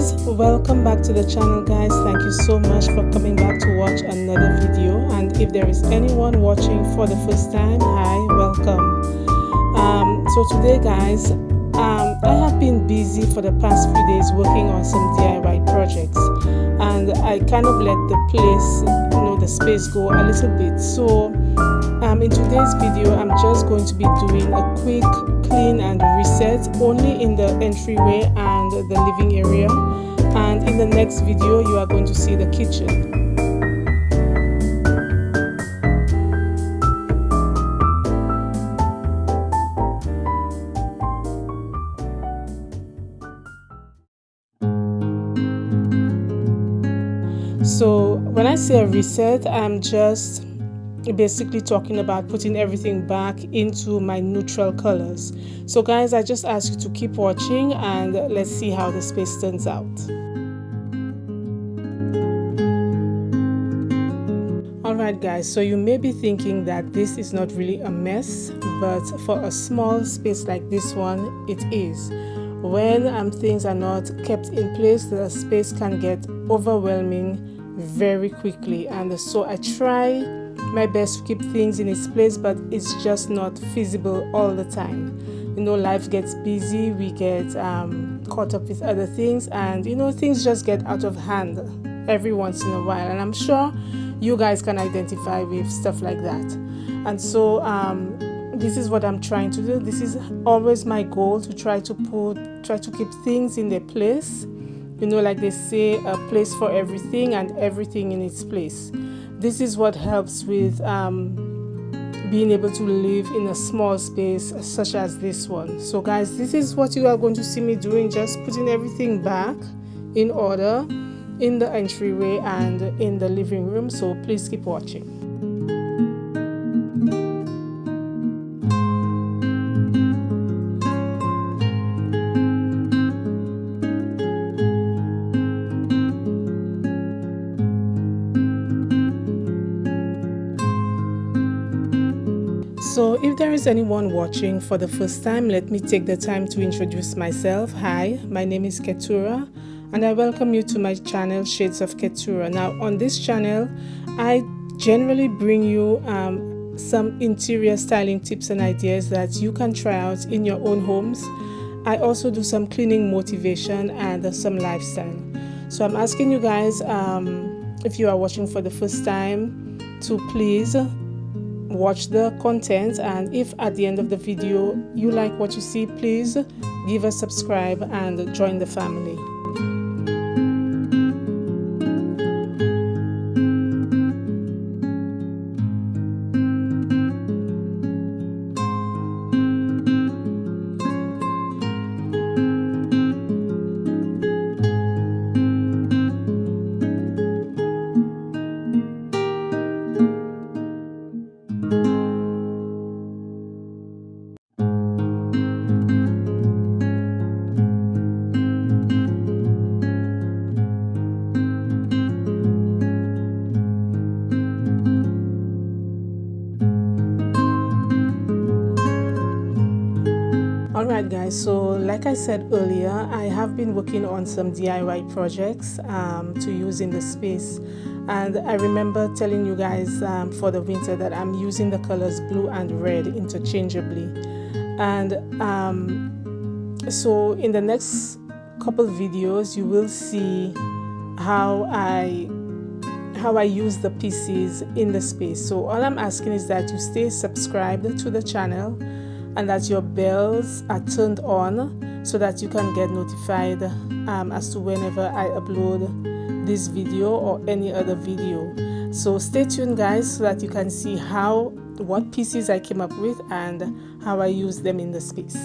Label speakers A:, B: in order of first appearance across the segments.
A: guys, welcome back to the channel guys. Thank you so much for coming back to watch another video, and if there is anyone watching for the first time, hi, welcome. So today guys, I have been busy for the past few days working on some DIY projects, and I kind of let the place, the space go a little bit. So in today's video, I'm just going to be doing a quick clean and reset only in the entryway and the living area, and in the next video you are going to see the kitchen. So when I say a reset, I'm just basically talking about putting everything back into my neutral colors. So guys, I just ask you to keep watching and let's see how the space turns out. Alright guys, so you may be thinking that this is not really a mess, but for a small space like this one, it is. When things are not kept in place, the space can get overwhelming very quickly, and so I try my best to keep things in its place, but it's just not feasible all the time. Life gets busy, we get caught up with other things, and things just get out of hand every once in a while, and I'm sure you guys can identify with stuff like that. And so this is what I'm trying to do. This is always my goal, to try to keep things in their place. Like they say, a place for everything and everything in its place. This is what helps with being able to live in a small space such as this one. So guys, this is what you are going to see me doing, just putting everything back in order in the entryway and in the living room. So please keep watching. So if there is anyone watching for the first time, let me take the time to introduce myself. Hi, my name is Keturah, and I welcome you to my channel, Shades of Keturah. Now on this channel, I generally bring you some interior styling tips and ideas that you can try out in your own homes. I also do some cleaning motivation and some lifestyle. So I'm asking you guys, if you are watching for the first time, to please watch the content, and if at the end of the video you like what you see, please give a subscribe and join the family. Alright guys, so like I said earlier, I have been working on some DIY projects to use in the space, and I remember telling you guys for the winter that I'm using the colors blue and red interchangeably, and so in the next couple videos you will see how I use the pieces in the space. So all I'm asking is that you stay subscribed to the channel and that your bells are turned on so that you can get notified as to whenever I upload this video or any other video. So stay tuned guys, so that you can see what pieces I came up with and how I use them in the space.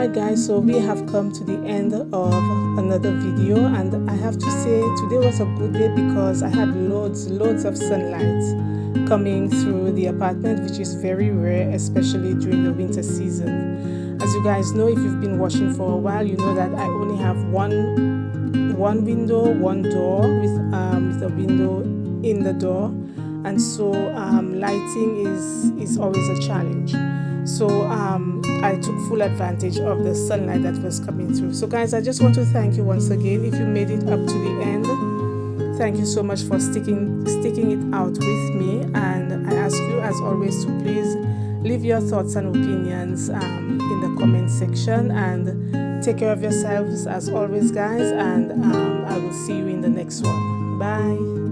A: Alright guys, so we have come to the end of another video, and I have to say today was a good day because I had loads of sunlight coming through the apartment, which is very rare, especially during the winter season. As you guys know, if you've been watching for a while, you know that I only have one window, one door with a window in the door, and so lighting is always a challenge. So I took full advantage of the sunlight that was coming through. So guys, I just want to thank you once again if you made it up to the end. Thank you so much for sticking it out with me, and I ask you as always to please leave your thoughts and opinions in the comment section, and take care of yourselves as always guys, and I will see you in the next one. Bye.